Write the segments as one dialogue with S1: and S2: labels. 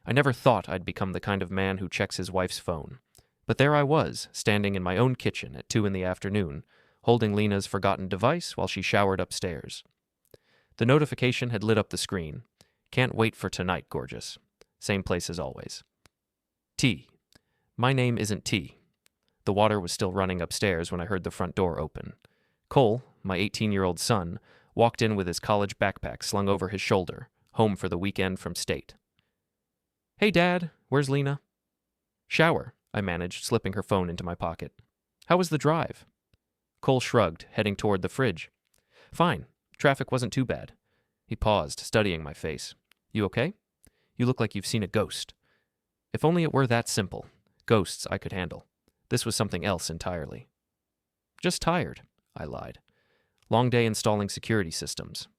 S1: I never thought I'd become the kind of man who checks his wife's phone. But there I was, standing in my own kitchen at 2 in the afternoon, holding Lena's forgotten device while she showered upstairs. The notification had lit up the screen. Can't wait for tonight, gorgeous. Same place as always. T. My name isn't T. The water was still running upstairs when I heard the front door open. Cole, my 18-year-old son, walked in with his college backpack slung over his shoulder, home for the weekend from state. Hey, Dad, where's Lena? Shower, I managed, slipping her phone into my pocket. How was the drive? Cole shrugged, heading toward the fridge. Fine. Traffic wasn't too bad. He paused, studying my face. You okay? You look like you've seen a ghost. If only it were that simple. Ghosts I could handle. This was something else entirely. Just tired, I lied. Long day installing security systems.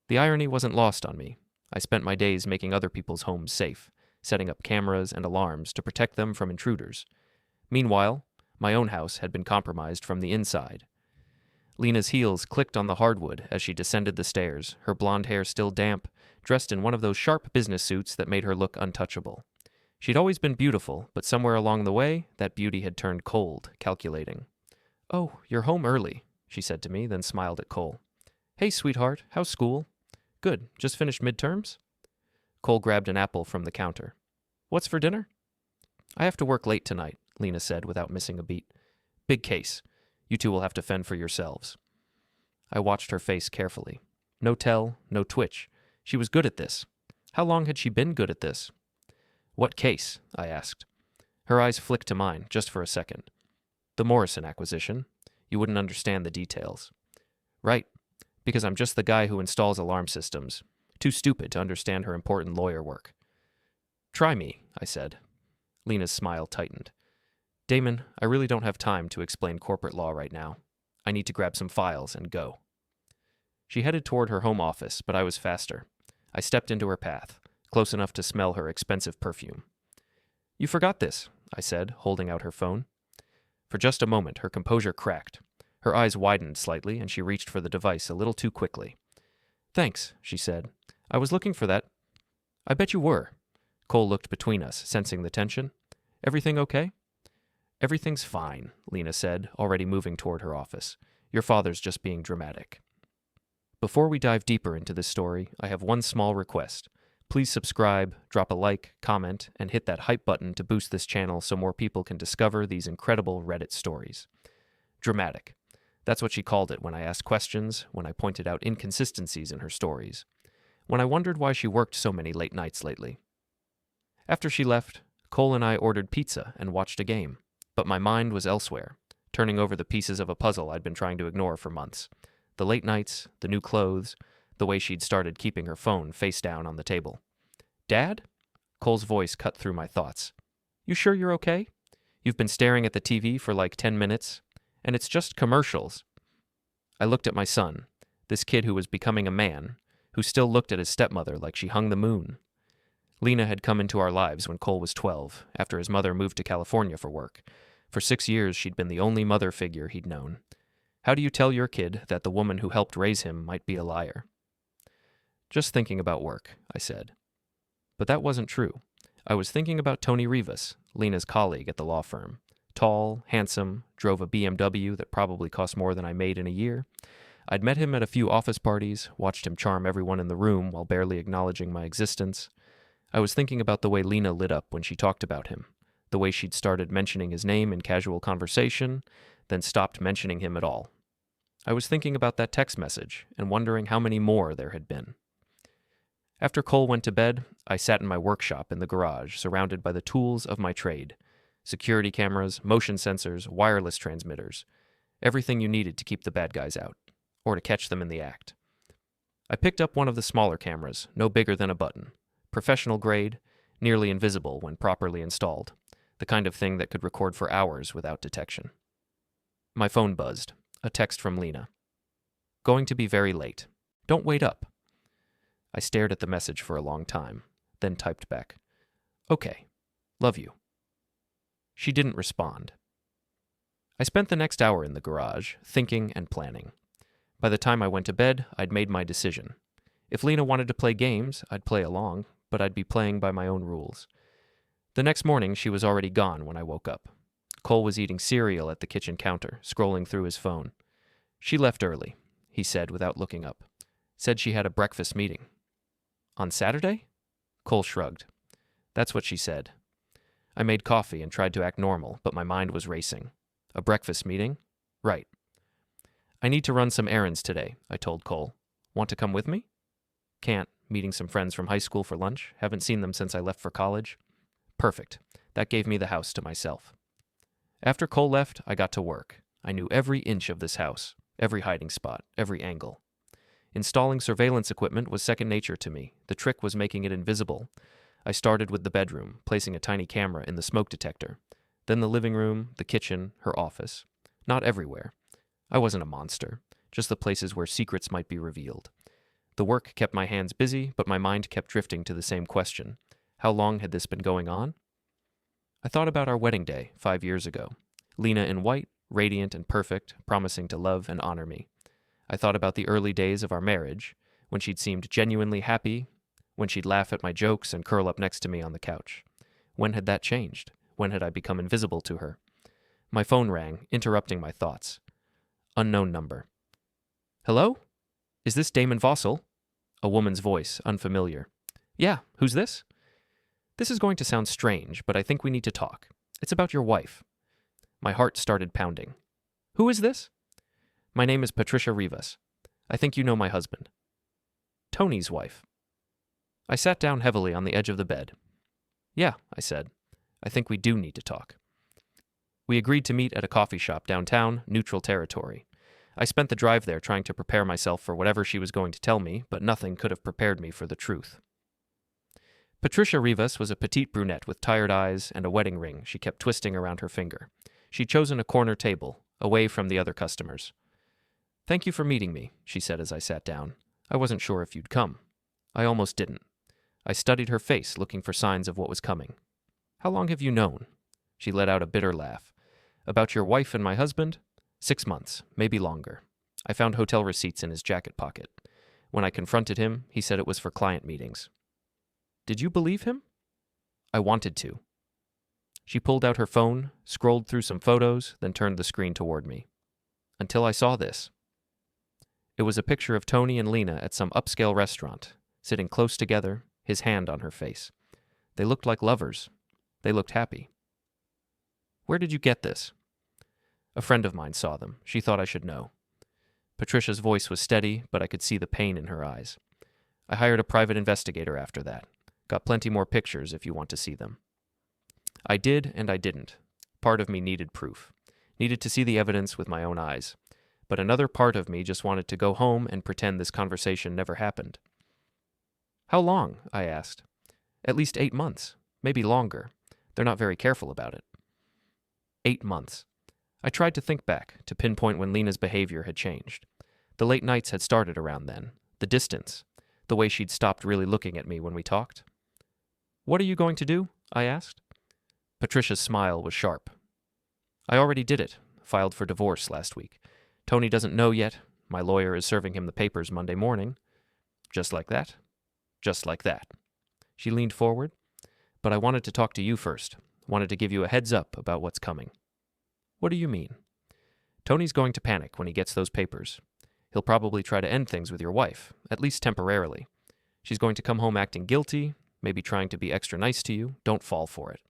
S1: The irony wasn't lost on me. I spent my days making other people's homes safe, setting up cameras and alarms to protect them from intruders. Meanwhile, my own house had been compromised from the inside. Lena's heels clicked on the hardwood as she descended the stairs, her blonde hair still damp, dressed in one of those sharp business suits that made her look untouchable. She'd always been beautiful, but somewhere along the way, that beauty had turned cold, calculating. Oh, you're home early, she said to me, then smiled at Cole. Hey, sweetheart, how's school? Good, just finished midterms? Cole grabbed an apple from the counter. What's for dinner? I have to work late tonight, Lena said without missing a beat. Big case. You two will have to fend for yourselves. I watched her face carefully. No tell, no twitch. She was good at this. How long had she been good at this? What case? I asked. Her eyes flicked to mine, just for a second. The Morrison acquisition. You wouldn't understand the details. Right, because I'm just the guy who installs alarm systems. Too stupid to understand her important lawyer work. Try me, I said. Lena's smile tightened. Damon, I really don't have time to explain corporate law right now. I need to grab some files and go. She headed toward her home office, but I was faster. I stepped into her path, close enough to smell her expensive perfume. You forgot this, I said, holding out her phone. For just a moment, her composure cracked. Her eyes widened slightly, and she reached for the device a little too quickly. Thanks, she said. I was looking for that. I bet you were. Cole looked between us, sensing the tension. Everything okay? Everything's fine, Lena said, already moving toward her office. Your father's just being dramatic. Before we dive deeper into this story, I have one small request. Please subscribe, drop a like, comment, and hit that hype button to boost this channel so more people can discover these incredible Reddit stories. Dramatic. That's what she called it when I asked questions, when I pointed out inconsistencies in her stories, when I wondered why she worked so many late nights lately. After she left, Cole and I ordered pizza and watched a game. But my mind was elsewhere, turning over the pieces of a puzzle I'd been trying to ignore for months. The late nights, the new clothes, the way she'd started keeping her phone face down on the table. Dad? Cole's voice cut through my thoughts. You sure you're okay? You've been staring at the TV for like 10 minutes, and it's just commercials. I looked at my son, this kid who was becoming a man, who still looked at his stepmother like she hung the moon. Lena had come into our lives when Cole was 12, after his mother moved to California for work. For 6 years, she'd been the only mother figure he'd known. How do you tell your kid that the woman who helped raise him might be a liar? Just thinking about work, I said. But that wasn't true. I was thinking about Tony Rivas, Lena's colleague at the law firm. Tall, handsome, drove a BMW that probably cost more than I made in a year. I'd met him at a few office parties, watched him charm everyone in the room while barely acknowledging my existence. I was thinking about the way Lena lit up when she talked about him, the way she'd started mentioning his name in casual conversation, then stopped mentioning him at all. I was thinking about that text message and wondering how many more there had been. After Cole went to bed, I sat in my workshop in the garage, surrounded by the tools of my trade. Security cameras, motion sensors, wireless transmitters. Everything you needed to keep the bad guys out, or to catch them in the act. I picked up one of the smaller cameras, no bigger than a button. Professional grade, nearly invisible when properly installed. The kind of thing that could record for hours without detection. My phone buzzed. A text from Lena. Going to be very late. Don't wait up. I stared at the message for a long time, then typed back. Okay. Love you. She didn't respond. I spent the next hour in the garage, thinking and planning. By the time I went to bed, I'd made my decision. If Lena wanted to play games, I'd play along, but I'd be playing by my own rules. The next morning, she was already gone when I woke up. Cole was eating cereal at the kitchen counter, scrolling through his phone. "She left early," he said without looking up. "Said she had a breakfast meeting." "On Saturday?" Cole shrugged. "That's what she said." I made coffee and tried to act normal, but my mind was racing. A breakfast meeting? Right. "I need to run some errands today," I told Cole. "Want to come with me?" "Can't. Meeting some friends from high school for lunch. Haven't seen them since I left for college." Perfect. That gave me the house to myself. After Cole left, I got to work. I knew every inch of this house, every hiding spot, every angle. Installing surveillance equipment was second nature to me. The trick was making it invisible. I started with the bedroom, placing a tiny camera in the smoke detector. Then the living room, the kitchen, her office. Not everywhere. I wasn't a monster, just the places where secrets might be revealed. The work kept my hands busy, but my mind kept drifting to the same question. How long had this been going on? I thought about our wedding day 5 years ago. Lena in white, radiant and perfect, promising to love and honor me. I thought about the early days of our marriage, when she'd seemed genuinely happy, when she'd laugh at my jokes and curl up next to me on the couch. When had that changed? When had I become invisible to her? My phone rang, interrupting my thoughts. Unknown number. "Hello? Is this Damon Vossel?" A woman's voice, unfamiliar. "Yeah, who's this?" "This is going to sound strange, but I think we need to talk. It's about your wife." My heart started pounding. "Who is this?" "My name is Patricia Rivas. I think you know my husband." "Tony's wife." I sat down heavily on the edge of the bed. "Yeah," I said. "I think we do need to talk." We agreed to meet at a coffee shop downtown, neutral territory. I spent the drive there trying to prepare myself for whatever she was going to tell me, but nothing could have prepared me for the truth. Patricia Rivas was a petite brunette with tired eyes and a wedding ring she kept twisting around her finger. She'd chosen a corner table, away from the other customers. "Thank you for meeting me," she said as I sat down. "I wasn't sure if you'd come." I almost didn't. I studied her face, looking for signs of what was coming. "How long have you known?" She let out a bitter laugh. "About your wife and my husband? 6 months, maybe longer." I found hotel receipts in his jacket pocket. When I confronted him, he said it was for client meetings. "Did you believe him?" I wanted to. She pulled out her phone, scrolled through some photos, then turned the screen toward me. Until I saw this. It was a picture of Tony and Lena at some upscale restaurant, sitting close together, his hand on her face. They looked like lovers. They looked happy. "Where did you get this?" "A friend of mine saw them. She thought I should know." Patricia's voice was steady, but I could see the pain in her eyes. "I hired a private investigator after that. Got plenty more pictures if you want to see them." I did and I didn't. Part of me needed proof. Needed to see the evidence with my own eyes. But another part of me just wanted to go home and pretend this conversation never happened. "How long?" I asked. "At least 8 months. Maybe longer. They're not very careful about it." 8 months. I tried to think back, to pinpoint when Lena's behavior had changed. The late nights had started around then. The distance. The way she'd stopped really looking at me when we talked. "What are you going to do?" I asked. Patricia's smile was sharp. "I already did it. Filed for divorce last week. Tony doesn't know yet. My lawyer is serving him the papers Monday morning." "Just like that?" "Just like that." She leaned forward. "But I wanted to talk to you first. Wanted to give you a heads up about what's coming." "What do you mean?" "Tony's going to panic when he gets those papers. He'll probably try to end things with your wife, at least temporarily. She's going to come home acting guilty, maybe trying to be extra nice to you. Don't fall for it."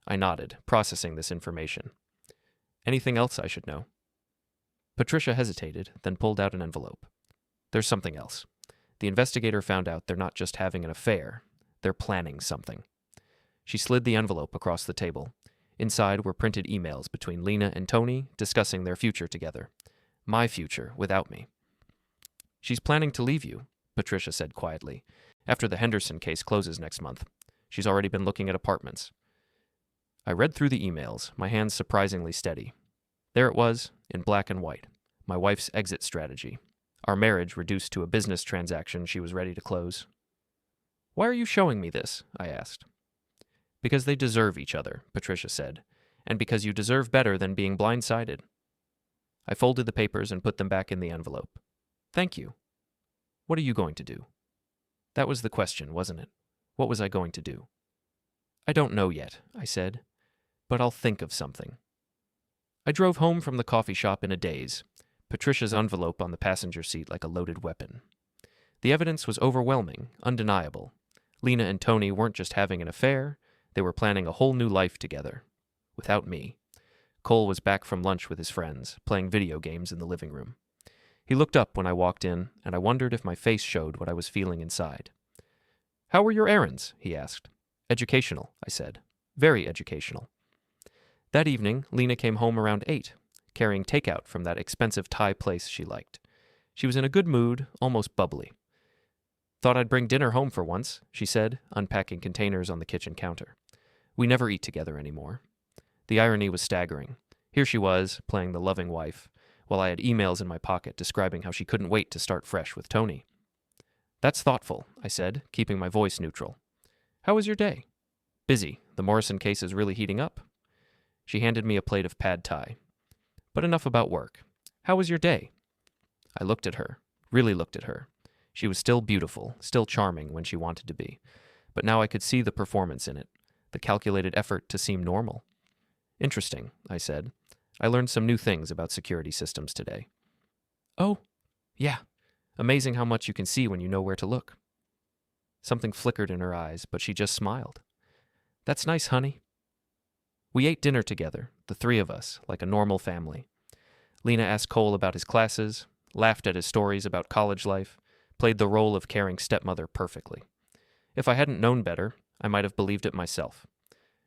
S1: I nodded, processing this information. "Anything else I should know?" Patricia hesitated, then pulled out an envelope. "There's something else. The investigator found out they're not just having an affair. They're planning something." She slid the envelope across the table. Inside were printed emails between Lena and Tony discussing their future together. My future without me. "She's planning to leave you," Patricia said quietly, "after the Henderson case closes next month. She's already been looking at apartments." I read through the emails, my hands surprisingly steady. There it was, in black and white. My wife's exit strategy. Our marriage reduced to a business transaction she was ready to close. "Why are you showing me this?" I asked. "Because they deserve each other," Patricia said, "and because you deserve better than being blindsided." I folded the papers and put them back in the envelope. "Thank you. What are you going to do?" That was the question, wasn't it? What was I going to do? I don't know yet, I said, but I'll think of something. I drove home from the coffee shop in a daze, Patricia's envelope on the passenger seat like a loaded weapon. The evidence was overwhelming, undeniable. Lena and Tony weren't just having an affair, they were planning a whole new life together. Without me. Cole was back from lunch with his friends, playing video games in the living room. He looked up when I walked in, and I wondered if my face showed what I was feeling inside. "How were your errands?" he asked. "Educational," I said. "Very educational." That evening, Lena came home around 8, carrying takeout from that expensive Thai place she liked. She was in a good mood, almost bubbly. "Thought I'd bring dinner home for once," she said, unpacking containers on the kitchen counter. We never eat together anymore. The irony was staggering. Here she was, playing the loving wife, while I had emails in my pocket describing how she couldn't wait to start fresh with Tony. "That's thoughtful," I said, keeping my voice neutral. "How was your day?" "Busy. The Morrison case is really heating up." She handed me a plate of pad thai. "But enough about work. How was your day?" I looked at her, really looked at her. She was still beautiful, still charming when she wanted to be. But now I could see the performance in it, the calculated effort to seem normal. "Interesting," I said. "I learned some new things about security systems today." "Oh, yeah. Amazing how much you can see when you know where to look." Something flickered in her eyes, but she just smiled. "That's nice, honey." We ate dinner together, the three of us, like a normal family. Lena asked Cole about his classes, laughed at his stories about college life, played the role of caring stepmother perfectly. If I hadn't known better, I might have believed it myself.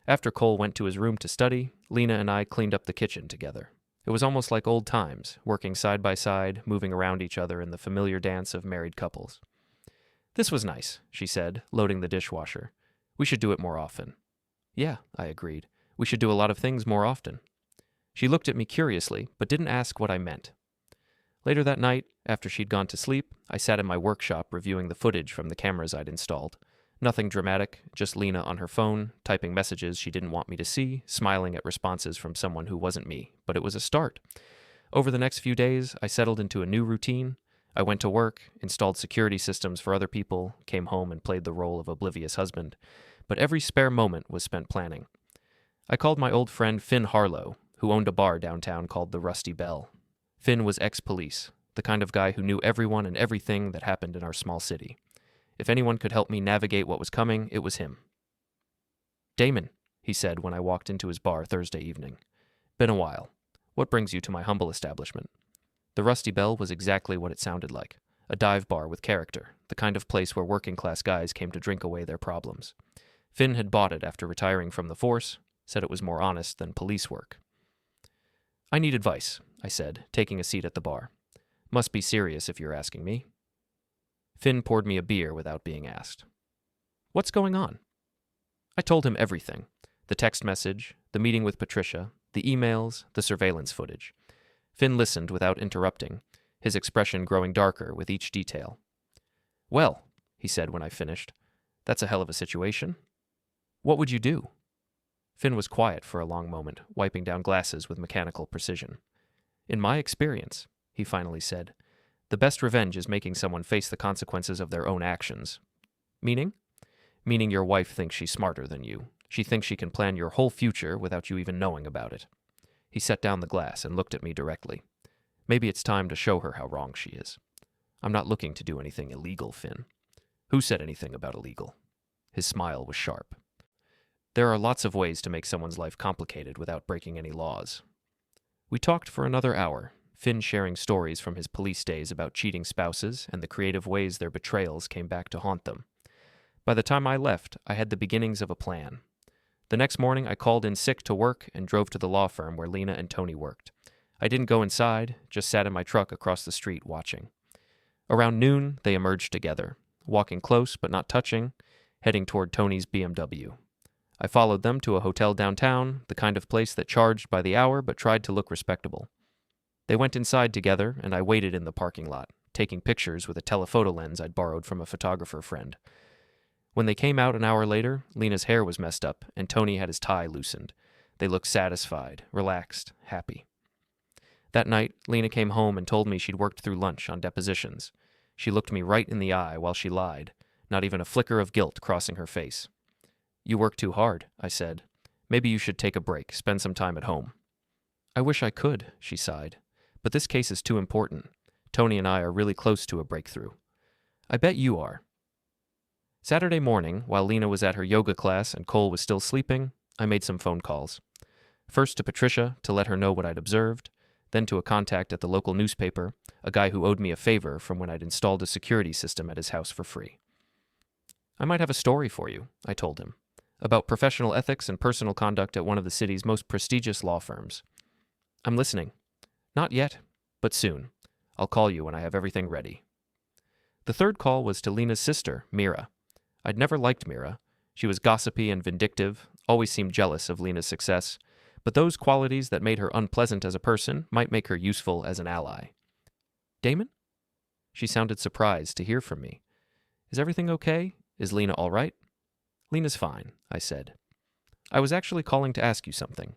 S1: After Cole went to his room to study, Lena and I cleaned up the kitchen together. It was almost like old times, working side by side, moving around each other in the familiar dance of married couples. "This was nice," she said, loading the dishwasher. "We should do it more often." "Yeah," I agreed. "We should do a lot of things more often." She looked at me curiously, but didn't ask what I meant. Later that night, after she'd gone to sleep, I sat in my workshop reviewing the footage from the cameras I'd installed. Nothing dramatic, just Lena on her phone, typing messages she didn't want me to see, smiling at responses from someone who wasn't me, but it was a start. Over the next few days, I settled into a new routine. I went to work, installed security systems for other people, came home and played the role of oblivious husband. But every spare moment was spent planning. I called my old friend Finn Harlow, who owned a bar downtown called the Rusty Bell. Finn was ex-police, the kind of guy who knew everyone and everything that happened in our small city. If anyone could help me navigate what was coming, it was him. "Damon," he said when I walked into his bar Thursday evening. "Been a while. What brings you to my humble establishment?" The Rusty Bell was exactly what it sounded like. A dive bar with character, the kind of place where working-class guys came to drink away their problems. Finn had bought it after retiring from the force, said it was more honest than police work. "I need advice," I said, taking a seat at the bar. "Must be serious if you're asking me." Finn poured me a beer without being asked. "What's going on?" I told him everything. The text message, the meeting with Patricia, the emails, the surveillance footage. Finn listened without interrupting, his expression growing darker with each detail. "Well," he said when I finished, "that's a hell of a situation. What would you do?" Finn was quiet for a long moment, wiping down glasses with mechanical precision. "In my experience," he finally said, "the best revenge is making someone face the consequences of their own actions." "Meaning?" "Meaning your wife thinks she's smarter than you. She thinks she can plan your whole future without you even knowing about it." He set down the glass and looked at me directly. "Maybe it's time to show her how wrong she is. I'm not looking to do anything illegal, Finn." "Who said anything about illegal?" His smile was sharp. "There are lots of ways to make someone's life complicated without breaking any laws." We talked for another hour, Finn sharing stories from his police days about cheating spouses and the creative ways their betrayals came back to haunt them. By the time I left, I had the beginnings of a plan. The next morning, I called in sick to work and drove to the law firm where Lena and Tony worked. I didn't go inside, just sat in my truck across the street watching. Around noon, they emerged together, walking close but not touching, heading toward Tony's BMW. I followed them to a hotel downtown, the kind of place that charged by the hour but tried to look respectable. They went inside together, and I waited in the parking lot, taking pictures with a telephoto lens I'd borrowed from a photographer friend. When they came out an hour later, Lena's hair was messed up, and Tony had his tie loosened. They looked satisfied, relaxed, happy. That night, Lena came home and told me she'd worked through lunch on depositions. She looked me right in the eye while she lied, not even a flicker of guilt crossing her face. "You work too hard," I said. "Maybe you should take a break, spend some time at home." "I wish I could," she sighed. "But this case is too important. Tony and I are really close to a breakthrough." "I bet you are." Saturday morning, while Lena was at her yoga class and Cole was still sleeping, I made some phone calls. First to Patricia to let her know what I'd observed, then to a contact at the local newspaper, a guy who owed me a favor from when I'd installed a security system at his house for free. "I might have a story for you," I told him, "about professional ethics and personal conduct at one of the city's most prestigious law firms." "I'm listening." "Not yet, but soon. I'll call you when I have everything ready." The third call was to Lena's sister, Mira. I'd never liked Mira. She was gossipy and vindictive, always seemed jealous of Lena's success, but those qualities that made her unpleasant as a person might make her useful as an ally. "Damon?" She sounded surprised to hear from me. "Is everything okay? Is Lena all right?" "Lena's fine," I said. "I was actually calling to ask you something.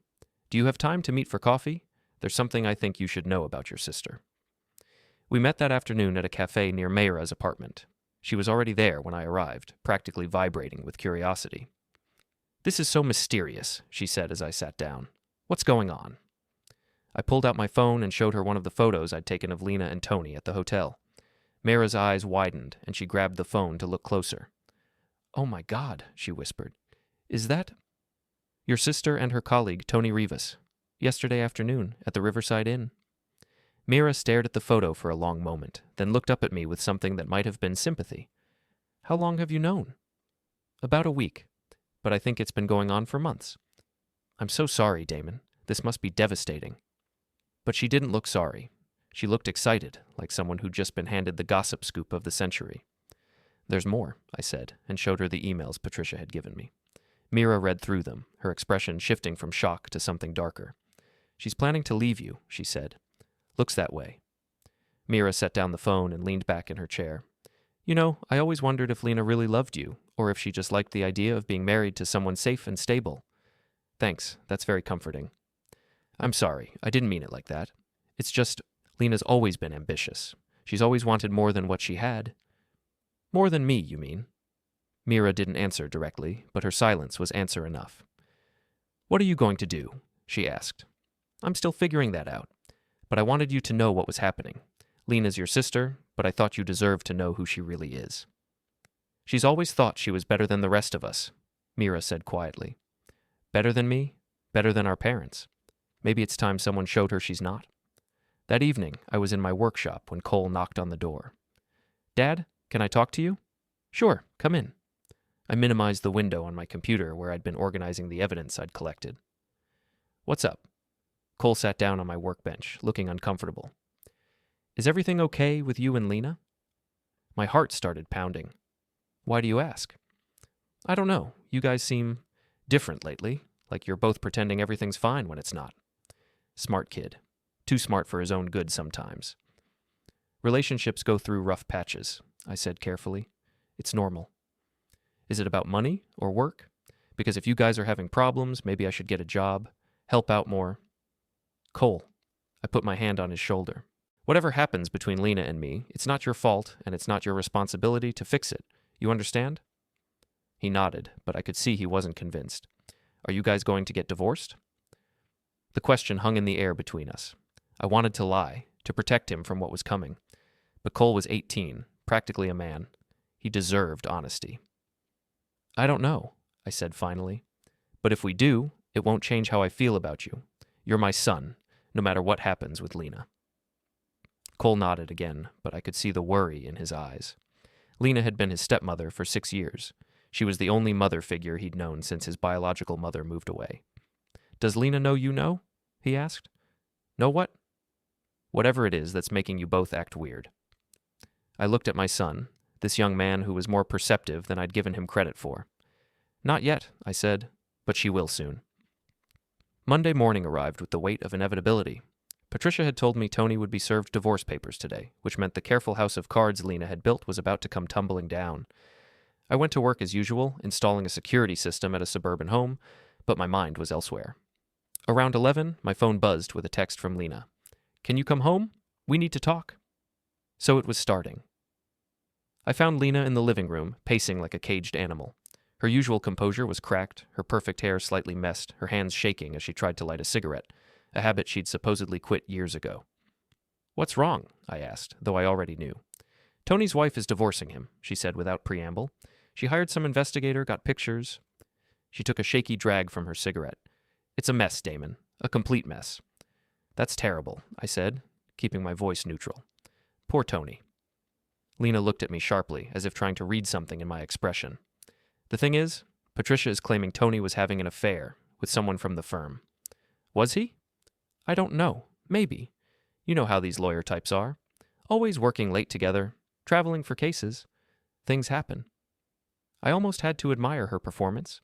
S1: Do you have time to meet for coffee? There's something I think you should know about your sister." We met that afternoon at a cafe near Mayra's apartment. She was already there when I arrived, practically vibrating with curiosity. "This is so mysterious," she said as I sat down. "What's going on?" I pulled out my phone and showed her one of the photos I'd taken of Lena and Tony at the hotel. Mayra's eyes widened, and she grabbed the phone to look closer. "Oh my God," she whispered. "Is that your sister and her colleague, Tony Rivas, yesterday afternoon at the Riverside Inn?" Mira stared at the photo for a long moment, then looked up at me with something that might have been sympathy. "How long have you known?" "About a week, but I think it's been going on for months." "I'm so sorry, Damon. This must be devastating." But she didn't look sorry. She looked excited, like someone who'd just been handed the gossip scoop of the century. "There's more," I said, and showed her the emails Patricia had given me. Mira read through them, her expression shifting from shock to something darker. "She's planning to leave you," she said. "Looks that way." Mira set down the phone and leaned back in her chair. "You know, I always wondered if Lena really loved you, or if she just liked the idea of being married to someone safe and stable." "Thanks, that's very comforting." "I'm sorry, I didn't mean it like that. It's just, Lena's always been ambitious. She's always wanted more than what she had." "More than me, you mean?" Mira didn't answer directly, but her silence was answer enough. "What are you going to do?" she asked. "I'm still figuring that out. But I wanted you to know what was happening. Lena's your sister, but I thought you deserved to know who she really is." "She's always thought she was better than the rest of us," Mira said quietly. "Better than me? Better than our parents? Maybe it's time someone showed her she's not." That evening, I was in my workshop when Cole knocked on the door. "Dad, can I talk to you?" "Sure, come in." I minimized the window on my computer where I'd been organizing the evidence I'd collected. "What's up?" Cole sat down on my workbench, looking uncomfortable. "Is everything okay with you and Lena?" My heart started pounding. "Why do you ask?" "I don't know. You guys seem different lately, like you're both pretending everything's fine when it's not." "Smart kid. Too smart for his own good sometimes." "Relationships go through rough patches," I said carefully. "It's normal." "Is it about money or work? Because if you guys are having problems, maybe I should get a job, help out more." "Cole," I put my hand on his shoulder. "Whatever happens between Lena and me, it's not your fault and it's not your responsibility to fix it. You understand?" He nodded, but I could see he wasn't convinced. "Are you guys going to get divorced?" The question hung in the air between us. I wanted to lie, to protect him from what was coming. But Cole was 18, practically a man. He deserved honesty. "I don't know," I said finally. "But if we do, it won't change how I feel about you. You're my son, no matter what happens with Lena." Cole nodded again, but I could see the worry in his eyes. Lena had been his stepmother for 6 years. She was the only mother figure he'd known since his biological mother moved away. "Does Lena know you know?" he asked. "Know what?" "Whatever it is that's making you both act weird." I looked at my son, this young man who was more perceptive than I'd given him credit for. "Not yet," I said, "but she will soon." Monday morning arrived with the weight of inevitability. Patricia had told me Tony would be served divorce papers today, which meant the careful house of cards Lena had built was about to come tumbling down. I went to work as usual, installing a security system at a suburban home, but my mind was elsewhere. Around 11, my phone buzzed with a text from Lena. "Can you come home? We need to talk." So it was starting. I found Lena in the living room, pacing like a caged animal. Her usual composure was cracked, her perfect hair slightly messed, her hands shaking as she tried to light a cigarette, a habit she'd supposedly quit years ago. "What's wrong?" I asked, though I already knew. "Tony's wife is divorcing him," she said without preamble. "She hired some investigator, got pictures." She took a shaky drag from her cigarette. "It's a mess, Damon. A complete mess." "That's terrible," I said, keeping my voice neutral. "Poor Tony." Lena looked at me sharply, as if trying to read something in my expression. "The thing is, Patricia is claiming Tony was having an affair with someone from the firm." "Was he?" "I don't know. Maybe. You know how these lawyer types are. Always working late together, traveling for cases. Things happen." I almost had to admire her performance,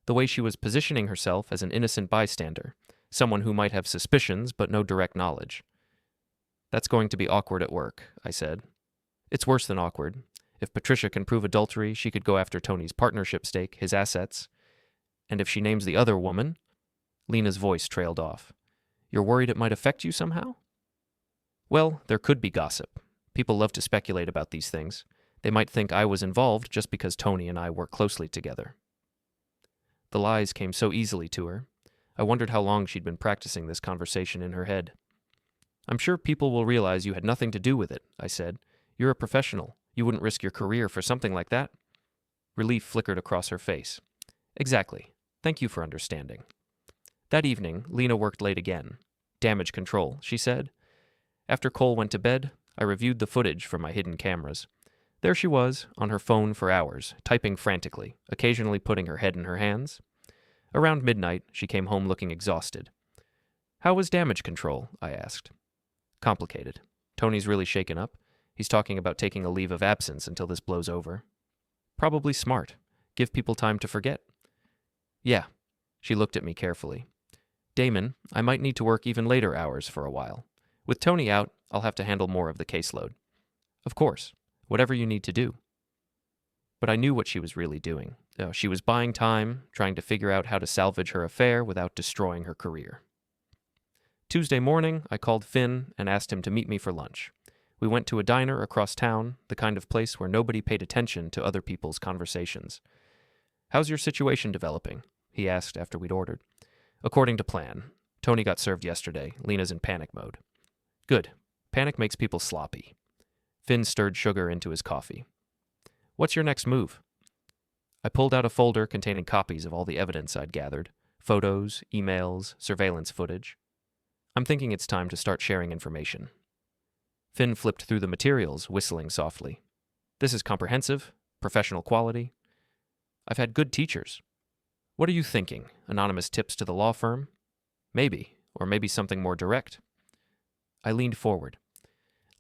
S1: the way she was positioning herself as an innocent bystander, someone who might have suspicions but no direct knowledge. "That's going to be awkward at work," I said. "It's worse than awkward. If Patricia can prove adultery, she could go after Tony's partnership stake, his assets. And if she names the other woman..." Lena's voice trailed off. "You're worried it might affect you somehow?" "Well, there could be gossip. People love to speculate about these things. They might think I was involved just because Tony and I work closely together." The lies came so easily to her. I wondered how long she'd been practicing this conversation in her head. "I'm sure people will realize you had nothing to do with it," I said. "You're a professional. You wouldn't risk your career for something like that." Relief flickered across her face. "Exactly. Thank you for understanding." That evening, Lena worked late again. "Damage control," she said. After Cole went to bed, I reviewed the footage from my hidden cameras. There she was, on her phone for hours, typing frantically, occasionally putting her head in her hands. Around midnight, she came home looking exhausted. "How was damage control?" I asked. "Complicated. Tony's really shaken up. He's talking about taking a leave of absence until this blows over." "Probably smart. Give people time to forget." "Yeah." She looked at me carefully. "Damon, I might need to work even later hours for a while. With Tony out, I'll have to handle more of the caseload." "Of course. Whatever you need to do." But I knew what she was really doing. She was buying time, trying to figure out how to salvage her affair without destroying her career. Tuesday morning, I called Finn and asked him to meet me for lunch. We went to a diner across town, the kind of place where nobody paid attention to other people's conversations. "How's your situation developing?" he asked after we'd ordered. "According to plan. Tony got served yesterday. Lena's in panic mode." "Good. Panic makes people sloppy." Finn stirred sugar into his coffee. "What's your next move?" I pulled out a folder containing copies of all the evidence I'd gathered: photos, emails, surveillance footage. "I'm thinking it's time to start sharing information." Finn flipped through the materials, whistling softly. "This is comprehensive, professional quality. I've had good teachers." "What are you thinking? Anonymous tips to the law firm?" "Maybe, or maybe something more direct." I leaned forward.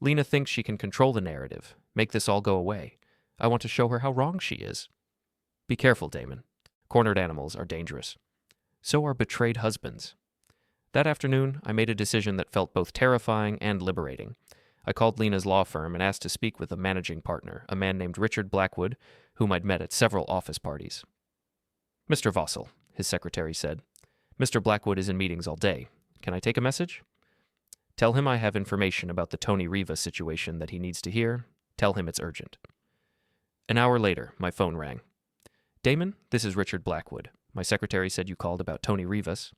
S1: "Lena thinks she can control the narrative, make this all go away. I want to show her how wrong she is." "Be careful, Damon. Cornered animals are dangerous." "So are betrayed husbands." That afternoon, I made a decision that felt both terrifying and liberating. I called Lena's law firm and asked to speak with a managing partner, a man named Richard Blackwood, whom I'd met at several office parties. "Mr. Vossel," his secretary said. "Mr. Blackwood is in meetings all day. Can I take a message?" "Tell him I have information about the Tony Rivas situation that he needs to hear. Tell him it's urgent." An hour later, my phone rang. "Damon, this is Richard Blackwood. My secretary said you called about Tony Rivas."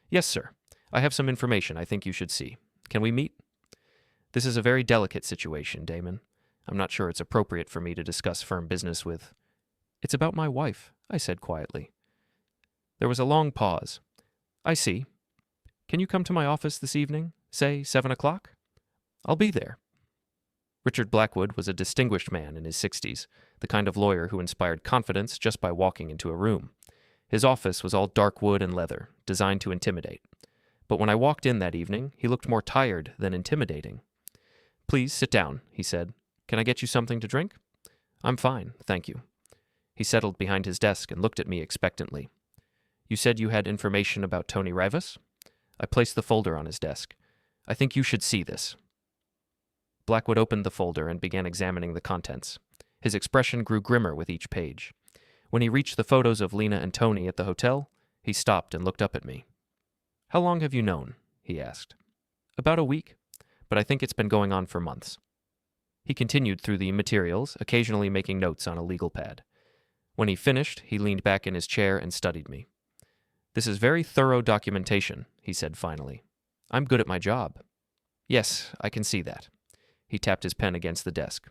S1: "Yes, sir. I have some information I think you should see. Can we meet?" "This is a very delicate situation, Damon. I'm not sure it's appropriate for me to discuss firm business with..." "It's about my wife," I said quietly. There was a long pause. "I see. Can you come to my office this evening? Say 7 o'clock? "I'll be there." Richard Blackwood was a distinguished man in his 60s, the kind of lawyer who inspired confidence just by walking into a room. His office was all dark wood and leather, designed to intimidate. But when I walked in that evening, he looked more tired than intimidating. "Please sit down," he said. "Can I get you something to drink?" "I'm fine, thank you." He settled behind his desk and looked at me expectantly. "You said you had information about Tony Rivas?" I placed the folder on his desk. "I think you should see this." Blackwood opened the folder and began examining the contents. His expression grew grimmer with each page. When he reached the photos of Lena and Tony at the hotel, he stopped and looked up at me. "How long have you known?" he asked. "About a week, but I think it's been going on for months." He continued through the materials, occasionally making notes on a legal pad. When he finished, he leaned back in his chair and studied me. "This is very thorough documentation," he said finally. "I'm good at my job." "Yes, I can see that." He tapped his pen against the desk.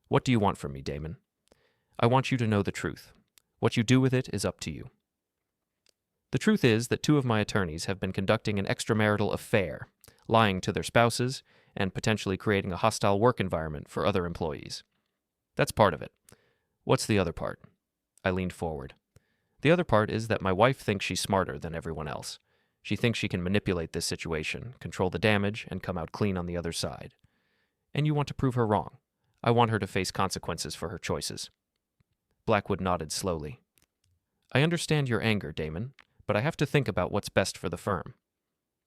S1: "What do you want from me, Damon?" "I want you to know the truth. What you do with it is up to you." The truth is that 2 of my attorneys have been conducting an extramarital affair, lying to their spouses, and potentially creating a hostile work environment for other employees. That's part of it. What's the other part? I leaned forward. The other part is that my wife thinks she's smarter than everyone else. She thinks she can manipulate this situation, control the damage, and come out clean on the other side. And you want to prove her wrong. I want her to face consequences for her choices. Blackwood nodded slowly. "I understand your anger, Damon, but I have to think about what's best for the firm."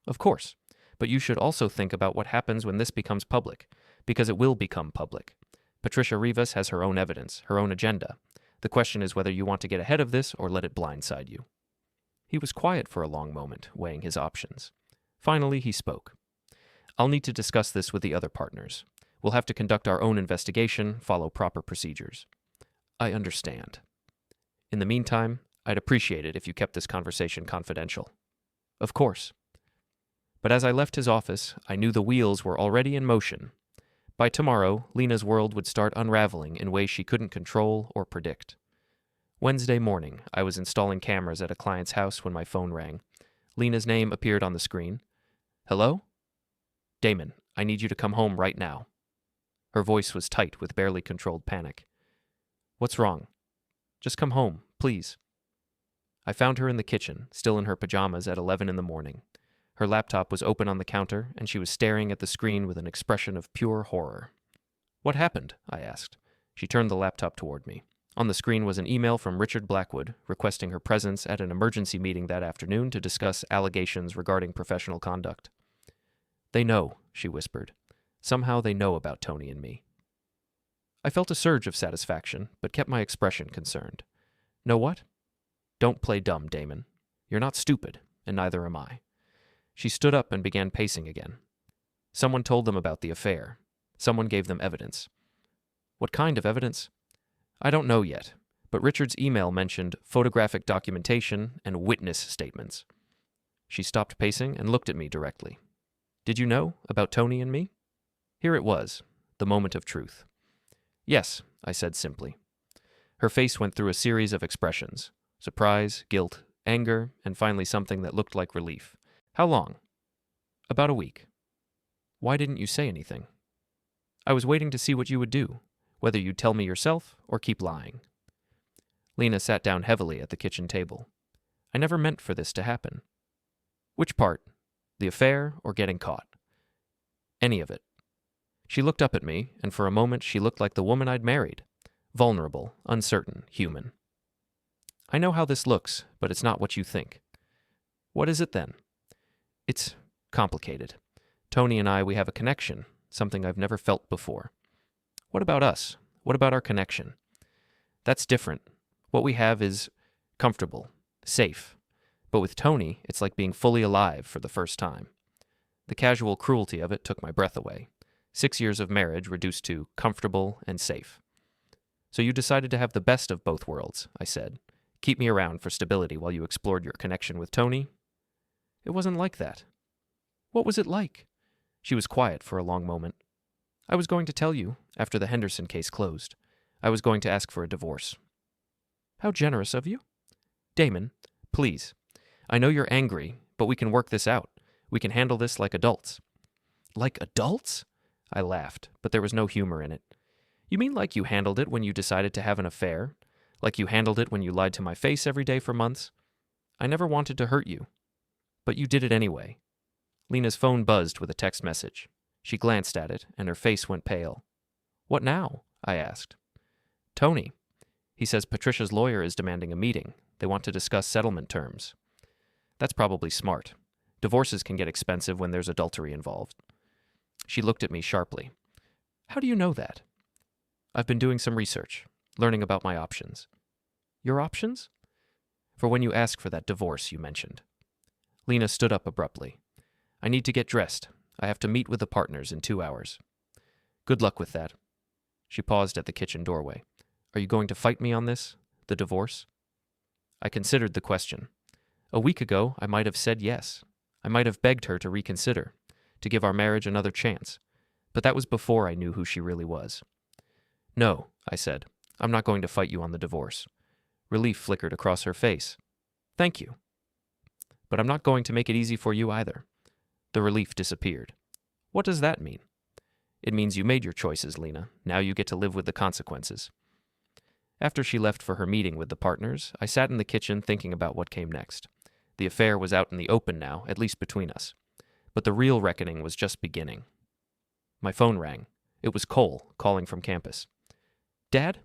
S1: "Of course, but you should also think about what happens when this becomes public, because it will become public. Patricia Rivas has her own evidence, her own agenda. The question is whether you want to get ahead of this or let it blindside you." He was quiet for a long moment, weighing his options. Finally, he spoke. "I'll need to discuss this with the other partners. We'll have to conduct our own investigation, follow proper procedures." "I understand. In the meantime, I'd appreciate it if you kept this conversation confidential." "Of course." But as I left his office, I knew the wheels were already in motion. By tomorrow, Lena's world would start unraveling in ways she couldn't control or predict. Wednesday morning, I was installing cameras at a client's house when my phone rang. Lena's name appeared on the screen. "Hello?" "Damon, I need you to come home right now." Her voice was tight with barely controlled panic. "What's wrong?" "Just come home, please." I found her in the kitchen, still in her pajamas at 11 in the morning. Her laptop was open on the counter, and she was staring at the screen with an expression of pure horror. "What happened?" I asked. She turned the laptop toward me. On the screen was an email from Richard Blackwood requesting her presence at an emergency meeting that afternoon to discuss allegations regarding professional conduct. "They know," she whispered. "Somehow they know about Tony and me." I felt a surge of satisfaction, but kept my expression concerned. "Know what? Don't play dumb, Damon. You're not stupid, and neither am I." She stood up and began pacing again. "Someone told them about the affair. Someone gave them evidence." "What kind of evidence?" "I don't know yet, but Richard's email mentioned photographic documentation and witness statements." She stopped pacing and looked at me directly. "Did you know about Tony and me?" Here it was, the moment of truth. "Yes," I said simply. Her face went through a series of expressions: surprise, guilt, anger, and finally something that looked like relief. "How long?" "About a week." "Why didn't you say anything?" "I was waiting to see what you would do, whether you'd tell me yourself or keep lying." Lena sat down heavily at the kitchen table. "I never meant for this to happen." "Which part? The affair or getting caught?" "Any of it." She looked up at me, and for a moment she looked like the woman I'd married. Vulnerable, uncertain, human. "I know how this looks, but it's not what you think." "What is it then?" "It's complicated. Tony and I, we have a connection, something I've never felt before." "What about us? What about our connection?" "That's different. What we have is comfortable, safe. But with Tony, it's like being fully alive for the first time." The casual cruelty of it took my breath away. 6 years of marriage reduced to comfortable and safe. "So you decided to have the best of both worlds," I said. "Keep me around for stability while you explored your connection with Tony?" "It wasn't like that." "What was it like?" She was quiet for a long moment. "I was going to tell you, after the Henderson case closed. I was going to ask for a divorce." "How generous of you." "Damon, please. I know you're angry, but we can work this out. We can handle this like adults." "Like adults?" I laughed, but there was no humor in it. "You mean like you handled it when you decided to have an affair? Like you handled it when you lied to my face every day for months? I never wanted to hurt you. But you did it anyway." Lena's phone buzzed with a text message. She glanced at it, and her face went pale. "What now?" I asked. "Tony. He says Patricia's lawyer is demanding a meeting. They want to discuss settlement terms." "That's probably smart. Divorces can get expensive when there's adultery involved." She looked at me sharply. "How do you know that?" "I've been doing some research, learning about my options." "Your options?" "For when you ask for that divorce you mentioned." Lena stood up abruptly. "I need to get dressed. I have to meet with the partners in 2 hours." "Good luck with that." She paused at the kitchen doorway. Are you going to fight me on this? The divorce? I considered the question. A week ago, I might have said yes. I might have begged her to reconsider, to give our marriage another chance. But that was before I knew who she really was. No, I said. I'm not going to fight you on the divorce. Relief flickered across her face. Thank you. But I'm not going to make it easy for you either. The relief disappeared. What does that mean? It means you made your choices, Lena. Now you get to live with the consequences. After she left for her meeting with the partners, I sat in the kitchen thinking about what came next. The affair was out in the open now, at least between us. But the real reckoning was just beginning. My phone rang. It was Cole, calling from campus. Dad?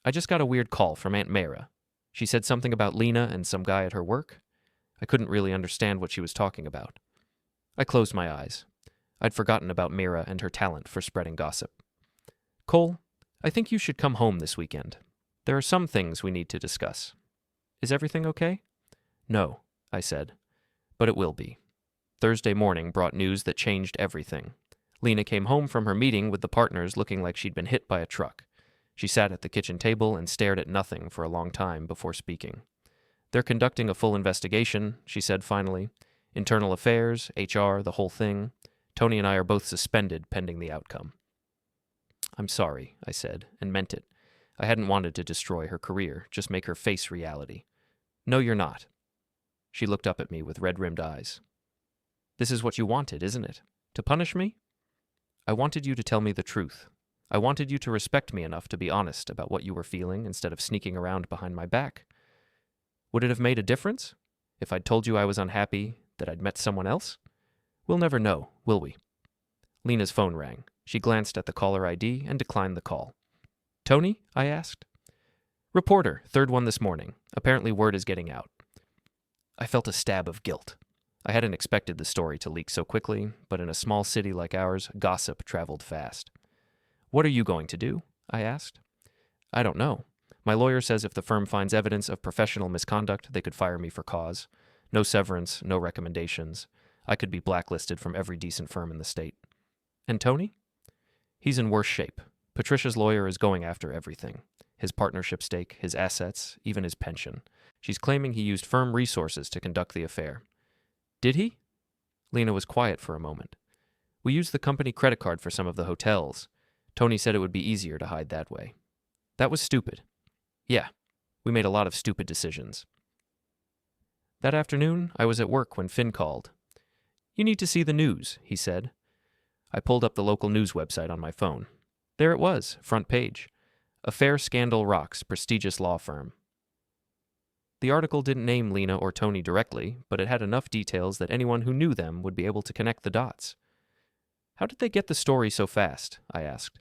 S1: I just got a weird call from Aunt Mara. She said something about Lena and some guy at her work. I couldn't really understand what she was talking about. I closed my eyes. I'd forgotten about Mira and her talent for spreading gossip. Cole, I think you should come home this weekend. There are some things we need to discuss. Is everything okay? No, I said, but it will be. Thursday morning brought news that changed everything. Lena came home from her meeting with the partners looking like she'd been hit by a truck. She sat at the kitchen table and stared at nothing for a long time before speaking. They're conducting a full investigation, she said finally. Internal affairs, HR, the whole thing. Tony and I are both suspended pending the outcome. I'm sorry, I said, and meant it. I hadn't wanted to destroy her career, just make her face reality. No, you're not. She looked up at me with red-rimmed eyes. This is what you wanted, isn't it? To punish me? I wanted you to tell me the truth. I wanted you to respect me enough to be honest about what you were feeling instead of sneaking around behind my back. Would it have made a difference? If I'd told you I was unhappy, that I'd met someone else? We'll never know, will we? Lena's phone rang. She glanced at the caller ID and declined the call. Tony? I asked. Reporter, third one this morning. Apparently word is getting out. I felt a stab of guilt. I hadn't expected the story to leak so quickly, but in a small city like ours, gossip traveled fast. What are you going to do? I asked. I don't know. My lawyer says if the firm finds evidence of professional misconduct, they could fire me for cause. No severance, no recommendations. I could be blacklisted from every decent firm in the state. And Tony? He's in worse shape. Patricia's lawyer is going after everything. His partnership stake, his assets, even his pension. She's claiming he used firm resources to conduct the affair. Did he? Lena was quiet for a moment. We used the company credit card for some of the hotels. Tony said it would be easier to hide that way. That was stupid. Yeah, we made a lot of stupid decisions. That afternoon, I was at work when Finn called. You need to see the news, he said. I pulled up the local news website on my phone. There it was, front page. Affair scandal rocks prestigious law firm. The article didn't name Lena or Tony directly, but it had enough details that anyone who knew them would be able to connect the dots. How did they get the story so fast? I asked.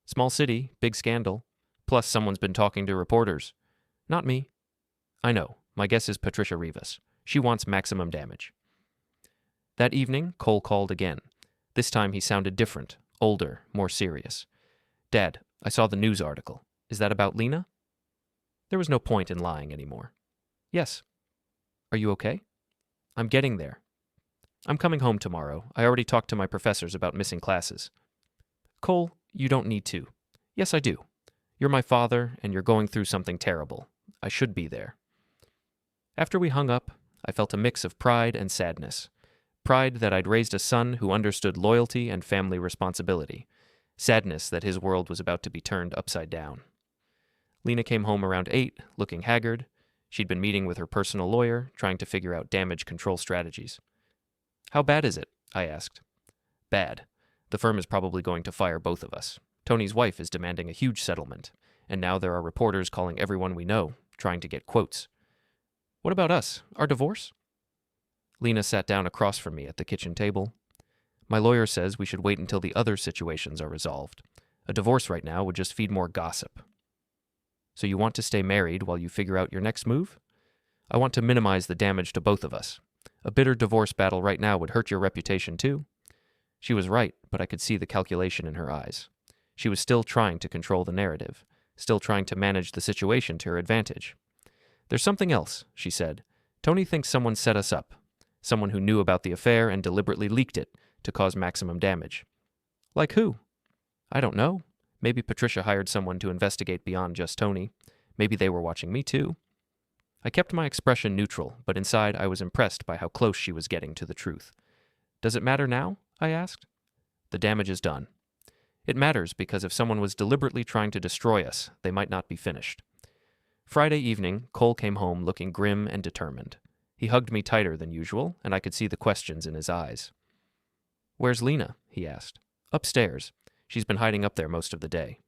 S1: Small city, big scandal. Plus someone's been talking to reporters. Not me. I know. My guess is Patricia Rivas. She wants maximum damage. That evening, Cole called again. This time he sounded different, older, more serious. Dad, I saw the news article. Is that about Lena? There was no point in lying anymore. Yes. Are you okay? I'm getting there. I'm coming home tomorrow. I already talked to my professors about missing classes. Cole, you don't need to. Yes, I do. You're my father, and you're going through something terrible. I should be there. After we hung up, I felt a mix of pride and sadness. Pride that I'd raised a son who understood loyalty and family responsibility. Sadness that his world was about to be turned upside down. Lena came home around 8, looking haggard. She'd been meeting with her personal lawyer, trying to figure out damage control strategies. How bad is it? I asked. Bad. The firm is probably going to fire both of us. Tony's wife is demanding a huge settlement, and now there are reporters calling everyone we know, trying to get quotes. What about us? Our divorce? Lena sat down across from me at the kitchen table. My lawyer says we should wait until the other situations are resolved. A divorce right now would just feed more gossip. So you want to stay married while you figure out your next move? I want to minimize the damage to both of us. A bitter divorce battle right now would hurt your reputation too. She was right, but I could see the calculation in her eyes. She was still trying to control the narrative, still trying to manage the situation to her advantage. There's something else, she said. Tony thinks someone set us up. Someone who knew about the affair and deliberately leaked it to cause maximum damage. Like who? I don't know. Maybe Patricia hired someone to investigate beyond just Tony. Maybe they were watching me too. I kept my expression neutral, but inside I was impressed by how close she was getting to the truth. Does it matter now? I asked. The damage is done. It matters because if someone was deliberately trying to destroy us, they might not be finished. Friday evening, Cole came home looking grim and determined. He hugged me tighter than usual, and I could see the questions in his eyes. "Where's Lena?" he asked. "Upstairs. She's been hiding up there most of the day."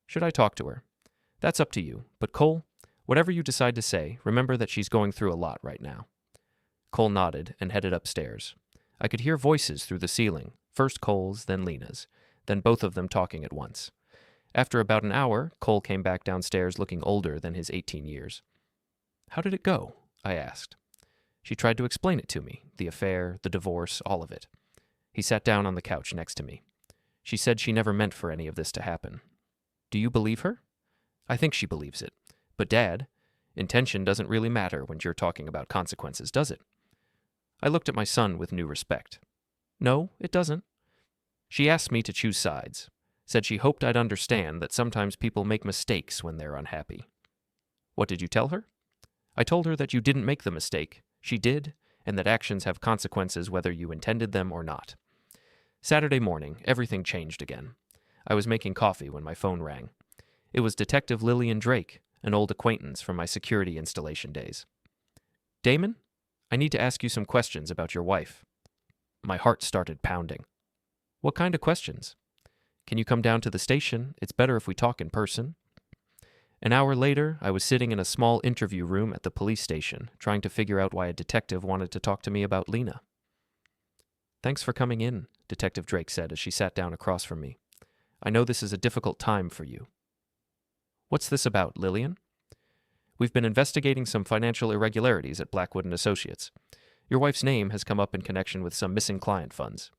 S1: "Should I talk to her?" "That's up to you. But Cole, whatever you decide to say, remember that she's going through a lot right now." Cole nodded and headed upstairs. I could hear voices through the ceiling, first Cole's, then Lena's, then both of them talking at once. After about an hour, Cole came back downstairs looking older than his 18 years. "How did it go?" I asked. She tried to explain it to me, the affair, the divorce, all of it. He sat down on the couch next to me. She said she never meant for any of this to happen. "Do you believe her?" "I think she believes it. But Dad, intention doesn't really matter when you're talking about consequences, does it?" I looked at my son with new respect. "No, it doesn't." She asked me to choose sides, said she hoped I'd understand that sometimes people make mistakes when they're unhappy. "What did you tell her?" "I told her that you didn't make the mistake. She did, and that actions have consequences whether you intended them or not." Saturday morning, everything changed again. I was making coffee when my phone rang. It was Detective Lillian Drake, an old acquaintance from my security installation days. "Damon, I need to ask you some questions about your wife." My heart started pounding. "What kind of questions?" "Can you come down to the station? It's better if we talk in person." An hour later, I was sitting in a small interview room at the police station, trying to figure out why a detective wanted to talk to me about Lena. "Thanks for coming in," Detective Drake said as she sat down across from me. "I know this is a difficult time for you." "What's this about, Lillian?" "We've been investigating some financial irregularities at Blackwood & Associates. Your wife's name has come up in connection with some missing client funds."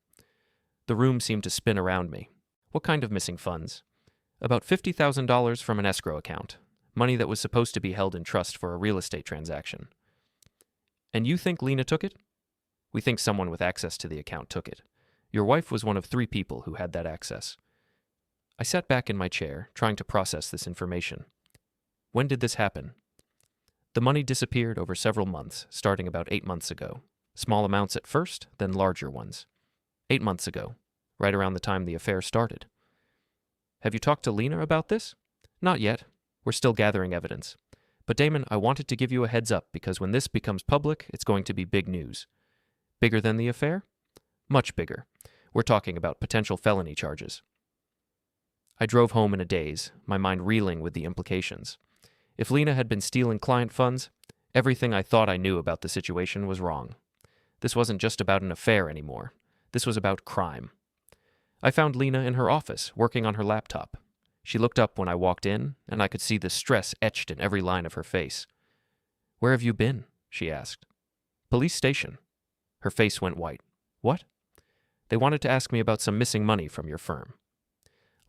S1: The room seemed to spin around me. "What kind of missing funds?" "About $50,000 from an escrow account, money that was supposed to be held in trust for a real estate transaction." "And you think Lena took it?" "We think someone with access to the account took it. Your wife was one of 3 people who had that access." I sat back in my chair, trying to process this information. "When did this happen?" "The money disappeared over several months, starting about 8 months ago. Small amounts at first, then larger ones. 8 months ago, right around the time the affair started." "Have you talked to Lena about this?" "Not yet. We're still gathering evidence. But Damon, I wanted to give you a heads up because when this becomes public, it's going to be big news." "Bigger than the affair?" "Much bigger. We're talking about potential felony charges." I drove home in a daze, my mind reeling with the implications. If Lena had been stealing client funds, everything I thought I knew about the situation was wrong. This wasn't just about an affair anymore. This was about crime. I found Lena in her office, working on her laptop. She looked up when I walked in, and I could see the stress etched in every line of her face. "Where have you been?" she asked. "Police station." Her face went white. "What?" "They wanted to ask me about some missing money from your firm."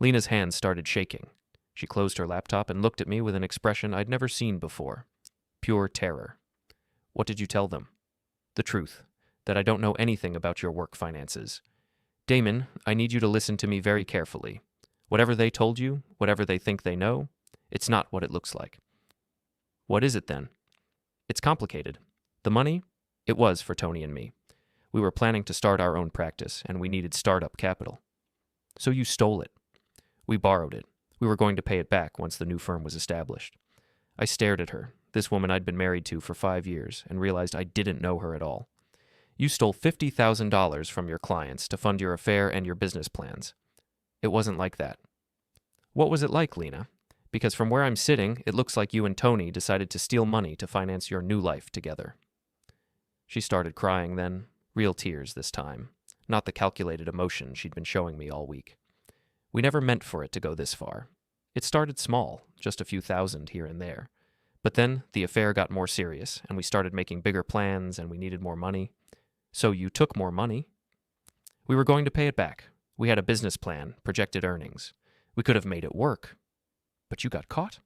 S1: Lena's hands started shaking. She closed her laptop and looked at me with an expression I'd never seen before. Pure terror. "What did you tell them?" "The truth, that I don't know anything about your work finances. Damon, I need you to listen to me very carefully. Whatever they told you, whatever they think they know, it's not what it looks like." "What is it then?" "It's complicated. The money, it was for Tony and me. We were planning to start our own practice, and we needed startup capital." "So you stole it?" "We borrowed it. We were going to pay it back once the new firm was established." I stared at her, this woman I'd been married to for 5 years, and realized I didn't know her at all. "You stole $50,000 from your clients to fund your affair and your business plans." "It wasn't like that." "What was it like, Lena? Because from where I'm sitting, it looks like you and Tony decided to steal money to finance your new life together." She started crying then, real tears this time, not the calculated emotion she'd been showing me all week. "We never meant for it to go this far. It started small, just a few thousand here and there. But then the affair got more serious, and we started making bigger plans, and we needed more money. So you took more money." "We were going to pay it back. We had a business plan, projected earnings. We could have made it work. But you got caught."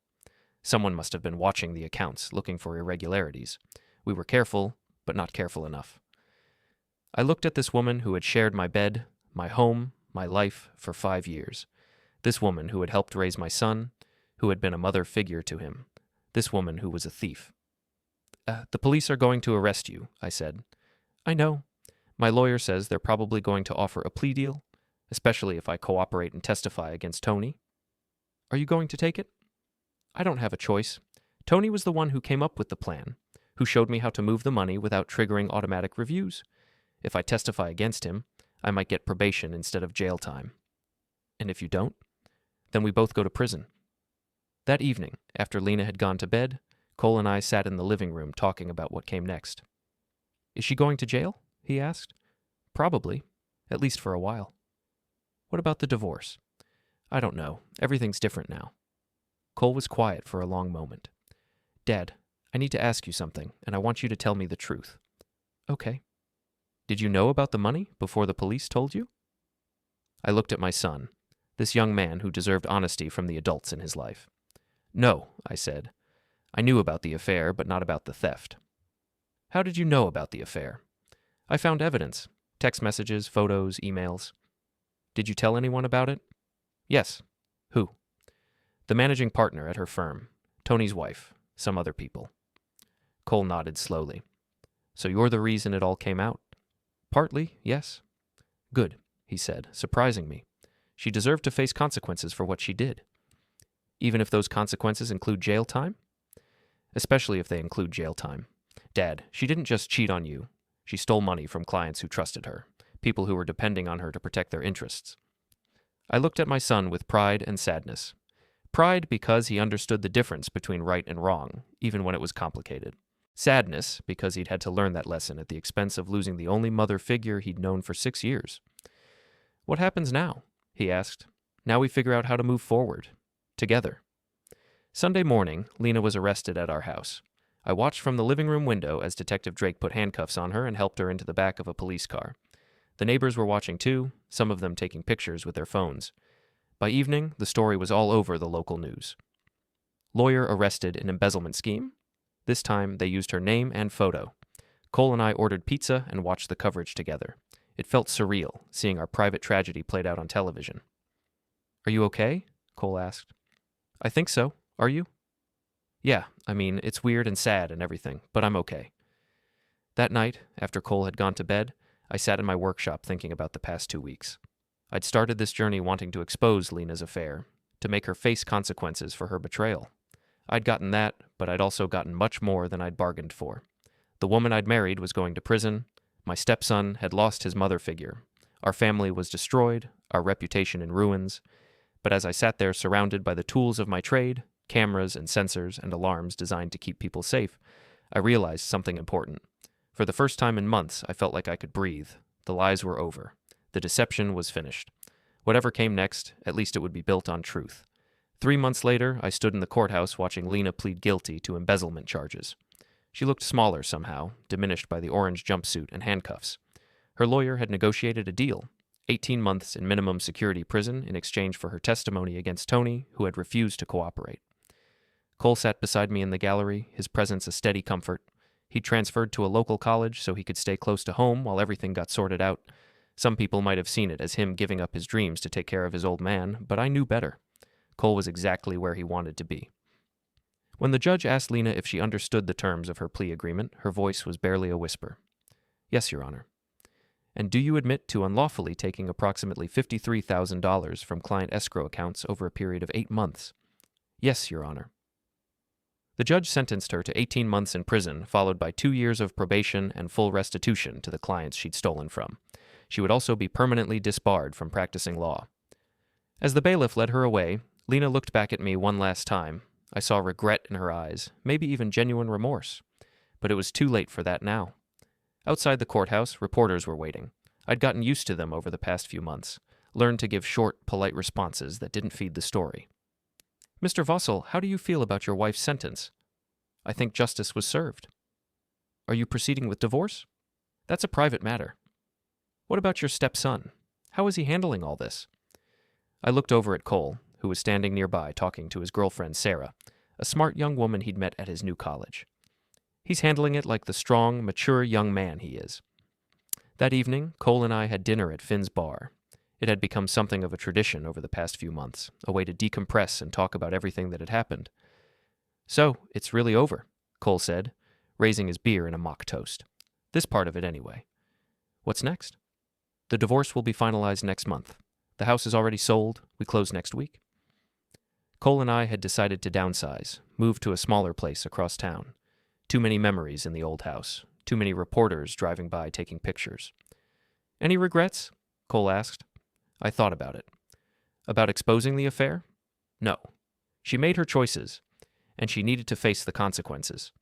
S1: "Someone must have been watching the accounts, looking for irregularities. We were careful, but not careful enough." I looked at this woman who had shared my bed, my home, my life for 5 years. This woman who had helped raise my son, who had been a mother figure to him. This woman who was a thief. The police are going to arrest you, I said. I know. My lawyer says they're probably going to offer a plea deal, especially if I cooperate and testify against Tony. Are you going to take it? I don't have a choice. Tony was the one who came up with the plan, who showed me how to move the money without triggering automatic reviews. If I testify against him, I might get probation instead of jail time. And if you don't, then we both go to prison. That evening, after Lena had gone to bed, Cole and I sat in the living room talking about what came next. Is she going to jail? He asked. Probably, at least for a while. What about the divorce? I don't know. Everything's different now. Cole was quiet for a long moment. Dad, I need to ask you something, and I want you to tell me the truth. Okay. Did you know about the money before the police told you? I looked at my son, this young man who deserved honesty from the adults in his life. No, I said. I knew about the affair, but not about the theft. How did you know about the affair? I found evidence. Text messages, photos, emails. Did you tell anyone about it? Yes. Who? The managing partner at her firm, Tony's wife, some other people. Cole nodded slowly. So you're the reason it all came out? Partly, yes. Good, he said, surprising me. She deserved to face consequences for what she did. Even if those consequences include jail time? Especially if they include jail time. Dad, she didn't just cheat on you. She stole money from clients who trusted her, people who were depending on her to protect their interests. I looked at my son with pride and sadness. Pride because he understood the difference between right and wrong, even when it was complicated. Sadness because he'd had to learn that lesson at the expense of losing the only mother figure he'd known for 6 years. What happens now? He asked. Now we figure out how to move forward. Together. Sunday morning, Lena was arrested at our house. I watched from the living room window as Detective Drake put handcuffs on her and helped her into the back of a police car. The neighbors were watching too, some of them taking pictures with their phones. By evening, the story was all over the local news. Lawyer arrested in embezzlement scheme. This time, they used her name and photo. Cole and I ordered pizza and watched the coverage together. It felt surreal, seeing our private tragedy played out on television. Are you okay? Cole asked. I think so. Are you? Yeah, I mean, it's weird and sad and everything, but I'm okay. That night, after Cole had gone to bed, I sat in my workshop thinking about the past 2 weeks. I'd started this journey wanting to expose Lena's affair, to make her face consequences for her betrayal. I'd gotten that, but I'd also gotten much more than I'd bargained for. The woman I'd married was going to prison. My stepson had lost his mother figure. Our family was destroyed, our reputation in ruins. But as I sat there surrounded by the tools of my trade, cameras and sensors and alarms designed to keep people safe, I realized something important. For the first time in months, I felt like I could breathe. The lies were over. The deception was finished. Whatever came next, at least it would be built on truth. 3 months later, I stood in the courthouse watching Lena plead guilty to embezzlement charges. She looked smaller somehow, diminished by the orange jumpsuit and handcuffs. Her lawyer had negotiated a deal, 18 months in minimum security prison in exchange for her testimony against Tony, who had refused to cooperate. Cole sat beside me in the gallery, his presence a steady comfort. He'd transferred to a local college so he could stay close to home while everything got sorted out. Some people might have seen it as him giving up his dreams to take care of his old man, but I knew better. Cole was exactly where he wanted to be. When the judge asked Lena if she understood the terms of her plea agreement, her voice was barely a whisper. Yes, Your Honor. And do you admit to unlawfully taking approximately $53,000 from client escrow accounts over a period of 8 months? Yes, Your Honor. The judge sentenced her to 18 months in prison, followed by 2 years of probation and full restitution to the clients she'd stolen from. She would also be permanently disbarred from practicing law. As the bailiff led her away, Lena looked back at me one last time. I saw regret in her eyes, maybe even genuine remorse. But it was too late for that now. Outside the courthouse, reporters were waiting. I'd gotten used to them over the past few months, learned to give short, polite responses that didn't feed the story. Mr. Vossel, how do you feel about your wife's sentence? I think justice was served. Are you proceeding with divorce? That's a private matter. What about your stepson? How is he handling all this? I looked over at Cole, who was standing nearby talking to his girlfriend Sarah, a smart young woman he'd met at his new college. He's handling it like the strong, mature young man he is. That evening, Cole and I had dinner at Finn's bar. It had become something of a tradition over the past few months, a way to decompress and talk about everything that had happened. "So, it's really over," Cole said, raising his beer in a mock toast. "This part of it, anyway. What's next?" "The divorce will be finalized next month. The house is already sold. We close next week." Cole and I had decided to downsize, move to a smaller place across town. Too many memories in the old house. Too many reporters driving by taking pictures. "Any regrets?" Cole asked. I thought about it. About exposing the affair? No. She made her choices, and she needed to face the consequences.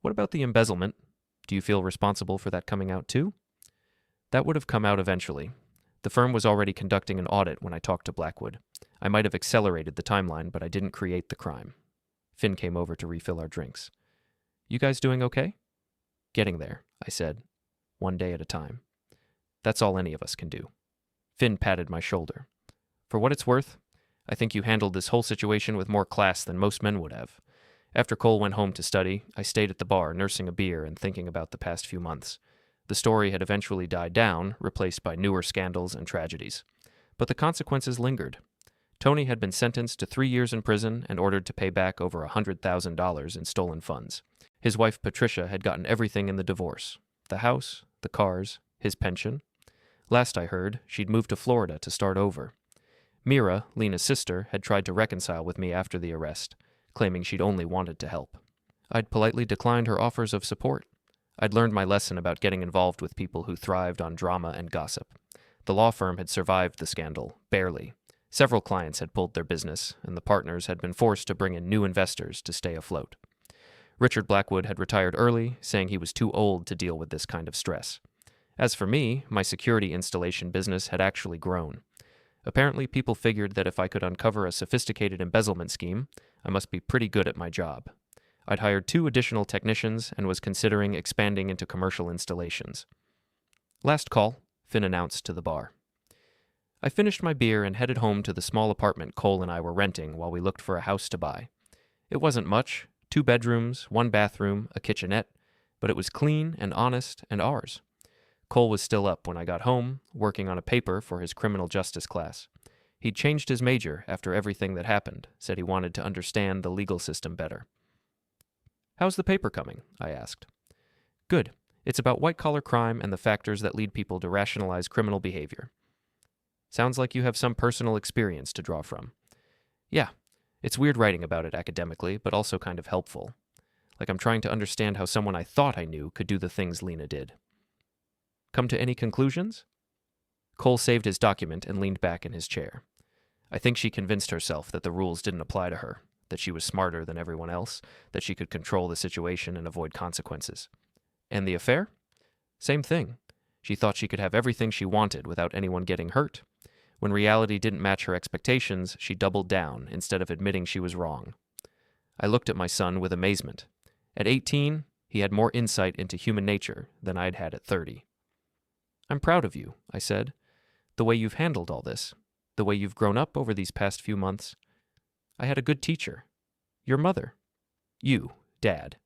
S1: "What about the embezzlement? Do you feel responsible for that coming out too?" That would have come out eventually. The firm was already conducting an audit when I talked to Blackwood. I might have accelerated the timeline, but I didn't create the crime. Finn came over to refill our drinks. "You guys doing okay?" "Getting there," I said. "One day at a time. That's all any of us can do." Finn patted my shoulder. "For what it's worth, I think you handled this whole situation with more class than most men would have." After Cole went home to study, I stayed at the bar nursing a beer and thinking about the past few months. The story had eventually died down, replaced by newer scandals and tragedies. But the consequences lingered. Tony had been sentenced to 3 years in prison and ordered to pay back over $100,000 in stolen funds. His wife Patricia had gotten everything in the divorce: the house, the cars, his pension. Last I heard, she'd moved to Florida to start over. Mira, Lena's sister, had tried to reconcile with me after the arrest, claiming she'd only wanted to help. I'd politely declined her offers of support. I'd learned my lesson about getting involved with people who thrived on drama and gossip. The law firm had survived the scandal, barely. Several clients had pulled their business, and the partners had been forced to bring in new investors to stay afloat. Richard Blackwood had retired early, saying he was too old to deal with this kind of stress. As for me, my security installation business had actually grown. Apparently, people figured that if I could uncover a sophisticated embezzlement scheme, I must be pretty good at my job. I'd hired 2 additional technicians and was considering expanding into commercial installations. "Last call," Finn announced to the bar. I finished my beer and headed home to the small apartment Cole and I were renting while we looked for a house to buy. It wasn't much, 2 bedrooms, 1 bathroom, a kitchenette, but it was clean and honest and ours. Cole was still up when I got home, working on a paper for his criminal justice class. He'd changed his major after everything that happened, said he wanted to understand the legal system better. "How's the paper coming?" I asked. "Good. It's about white-collar crime and the factors that lead people to rationalize criminal behavior." "Sounds like you have some personal experience to draw from." "Yeah. It's weird writing about it academically, but also kind of helpful. Like I'm trying to understand how someone I thought I knew could do the things Lena did." "Come to any conclusions?" Cole saved his document and leaned back in his chair. "I think she convinced herself that the rules didn't apply to her, that she was smarter than everyone else, that she could control the situation and avoid consequences." "And the affair?" "Same thing. She thought she could have everything she wanted without anyone getting hurt. When reality didn't match her expectations, she doubled down instead of admitting she was wrong." I looked at my son with amazement. At 18, he had more insight into human nature than I'd had at 30. "I'm proud of you," I said. "The way you've handled all this, the way you've grown up over these past few months. I had a good teacher. Your mother. You, Dad.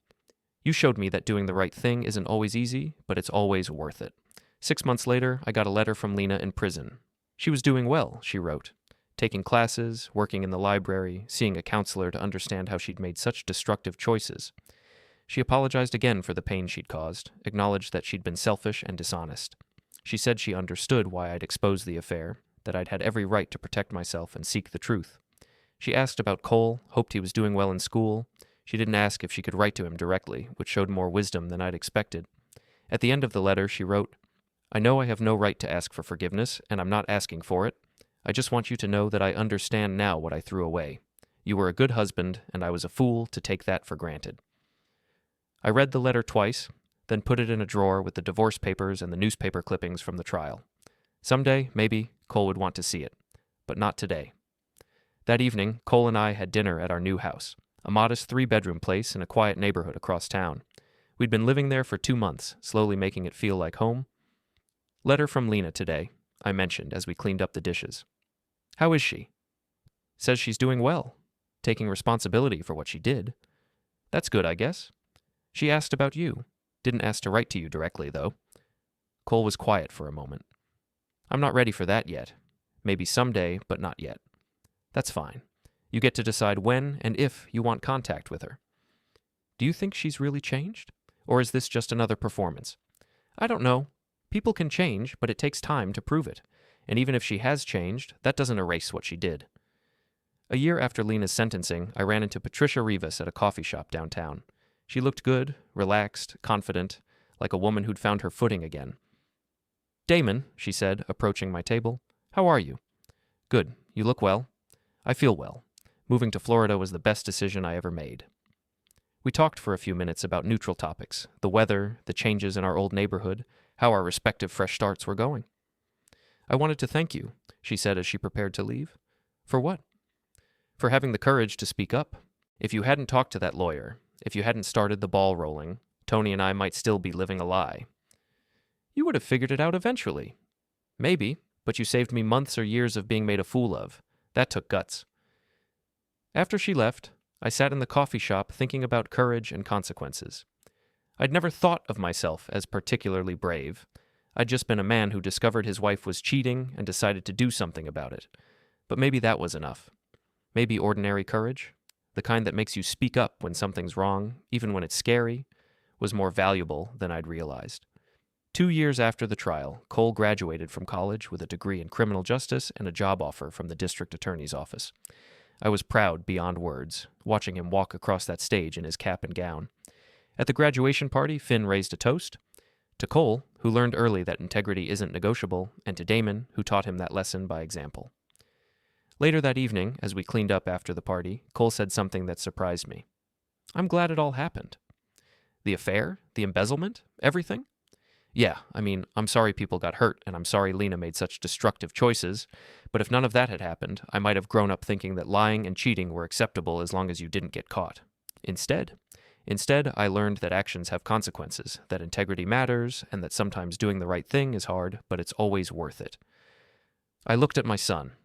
S1: You showed me that doing the right thing isn't always easy, but it's always worth it." 6 months later, I got a letter from Lena in prison. She was doing well, she wrote. Taking classes, working in the library, seeing a counselor to understand how she'd made such destructive choices. She apologized again for the pain she'd caused, acknowledged that she'd been selfish and dishonest. She said she understood why I'd exposed the affair, that I'd had every right to protect myself and seek the truth. She asked about Cole, hoped he was doing well in school. She didn't ask if she could write to him directly, which showed more wisdom than I'd expected. At the end of the letter, she wrote, "I know I have no right to ask for forgiveness, and I'm not asking for it. I just want you to know that I understand now what I threw away. You were a good husband, and I was a fool to take that for granted." I read the letter twice, then put it in a drawer with the divorce papers and the newspaper clippings from the trial. Someday, maybe, Cole would want to see it, but not today. That evening, Cole and I had dinner at our new house, a modest 3-bedroom place in a quiet neighborhood across town. We'd been living there for 2 months, slowly making it feel like home. "Letter from Lena today," I mentioned as we cleaned up the dishes. "How is she?" "Says she's doing well, taking responsibility for what she did." "That's good, I guess." "She asked about you. Didn't ask to write to you directly, though." Cole was quiet for a moment. I'm not ready for that yet. Maybe someday, but not yet. That's fine. You get to decide when and if you want contact with her. Do you think she's really changed? Or is this just another performance? I don't know. People can change, but it takes time to prove it. And even if she has changed, that doesn't erase what she did. A year after Lena's sentencing, I ran into Patricia Rivas at a coffee shop downtown. She looked good, relaxed, confident, like a woman who'd found her footing again. "Damon," she said, approaching my table, "how are you?" "Good. You look well." "I feel well. Moving to Florida was the best decision I ever made." We talked for a few minutes about neutral topics, the weather, the changes in our old neighborhood, how our respective fresh starts were going. "I wanted to thank you," she said as she prepared to leave. "For what?" "For having the courage to speak up. If you hadn't talked to that lawyer, if you hadn't started the ball rolling, Tony and I might still be living a lie." "You would have figured it out eventually." "Maybe, but you saved me months or years of being made a fool of. That took guts." After she left, I sat in the coffee shop thinking about courage and consequences. I'd never thought of myself as particularly brave. I'd just been a man who discovered his wife was cheating and decided to do something about it. But maybe that was enough. Maybe ordinary courage, the kind that makes you speak up when something's wrong, even when it's scary, was more valuable than I'd realized. 2 years after the trial, Cole graduated from college with a degree in criminal justice and a job offer from the district attorney's office. I was proud beyond words, watching him walk across that stage in his cap and gown. At the graduation party, Finn raised a toast. To Cole, who learned early that integrity isn't negotiable, and to Damon, who taught him that lesson by example. Later that evening, as we cleaned up after the party, Cole said something that surprised me. "I'm glad it all happened." "The affair? The embezzlement? Everything?" "Yeah, I'm sorry people got hurt, and I'm sorry Lena made such destructive choices, but if none of that had happened, I might have grown up thinking that lying and cheating were acceptable as long as you didn't get caught. Instead, I learned that actions have consequences, that integrity matters, and that sometimes doing the right thing is hard, but it's always worth it." I looked at my son,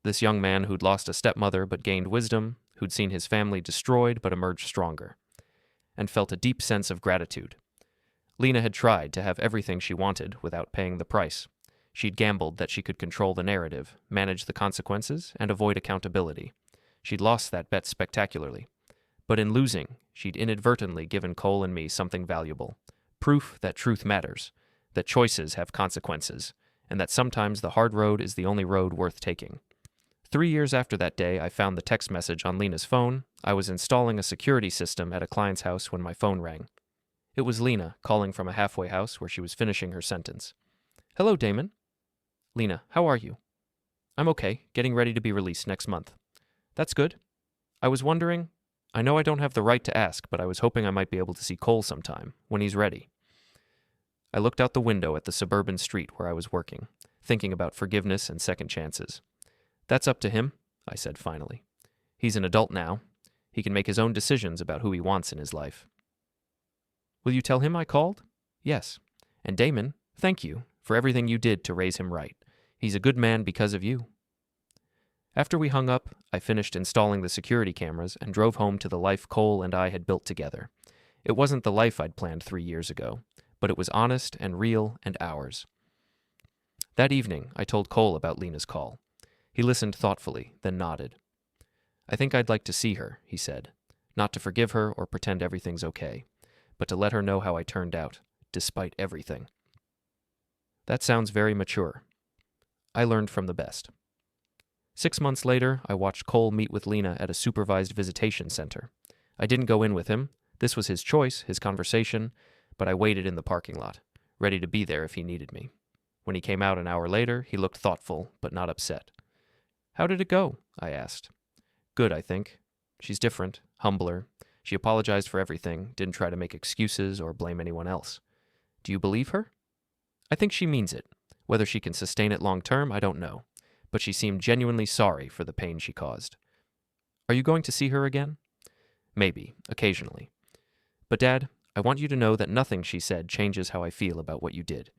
S1: this young man who'd lost a stepmother but gained wisdom, who'd seen his family destroyed but emerged stronger, and felt a deep sense of gratitude. Lena had tried to have everything she wanted without paying the price. She'd gambled that she could control the narrative, manage the consequences, and avoid accountability. She'd lost that bet spectacularly. But in losing, she'd inadvertently given Cole and me something valuable. Proof that truth matters, that choices have consequences, and that sometimes the hard road is the only road worth taking. 3 years after that day, I found the text message on Lena's phone. I was installing a security system at a client's house when my phone rang. It was Lena, calling from a halfway house where she was finishing her sentence. "Hello, Damon." "Lena, how are you?" "I'm okay, getting ready to be released next month." "That's good. I was wondering, I know I don't have the right to ask, but I was hoping I might be able to see Cole sometime, when he's ready." I looked out the window at the suburban street where I was working, thinking about forgiveness and second chances. "That's up to him," I said finally. "He's an adult now. He can make his own decisions about who he wants in his life." "Will you tell him I called?" "Yes. And Damon, thank you for everything you did to raise him right. He's a good man because of you." After we hung up, I finished installing the security cameras and drove home to the life Cole and I had built together. It wasn't the life I'd planned 3 years ago, but it was honest and real and ours. That evening, I told Cole about Lena's call. He listened thoughtfully, then nodded. "I think I'd like to see her," he said. "Not to forgive her or pretend everything's okay, but to let her know how I turned out, despite everything." That sounds very mature. I learned from the best. 6 months later, I watched Cole meet with Lena at a supervised visitation center. I didn't go in with him. This was his choice, his conversation, but I waited in the parking lot, ready to be there if he needed me. When he came out an hour later, he looked thoughtful, but not upset. "How did it go?" I asked. "Good, I think. She's different, humbler. She apologized for everything, didn't try to make excuses or blame anyone else." "Do you believe her?" "I think she means it. Whether she can sustain it long term, I don't know. But she seemed genuinely sorry for the pain she caused." "Are you going to see her again?" "Maybe, occasionally. But Dad, I want you to know that nothing she said changes how I feel about what you did.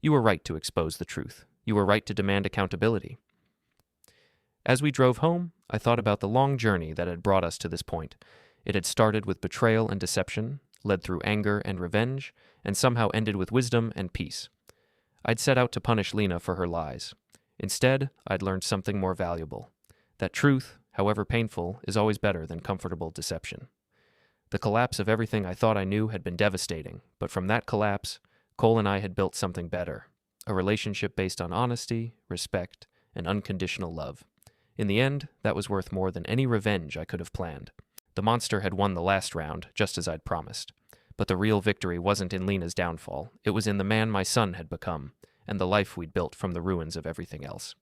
S1: You were right to expose the truth. You were right to demand accountability." As we drove home, I thought about the long journey that had brought us to this point. It had started with betrayal and deception, led through anger and revenge, and somehow ended with wisdom and peace. I'd set out to punish Lena for her lies. Instead, I'd learned something more valuable. That truth, however painful, is always better than comfortable deception. The collapse of everything I thought I knew had been devastating, but from that collapse, Cole and I had built something better. A relationship based on honesty, respect, and unconditional love. In the end, that was worth more than any revenge I could have planned. The monster had won the last round, just as I'd promised. But the real victory wasn't in Lena's downfall. It was in the man my son had become, and the life we'd built from the ruins of everything else.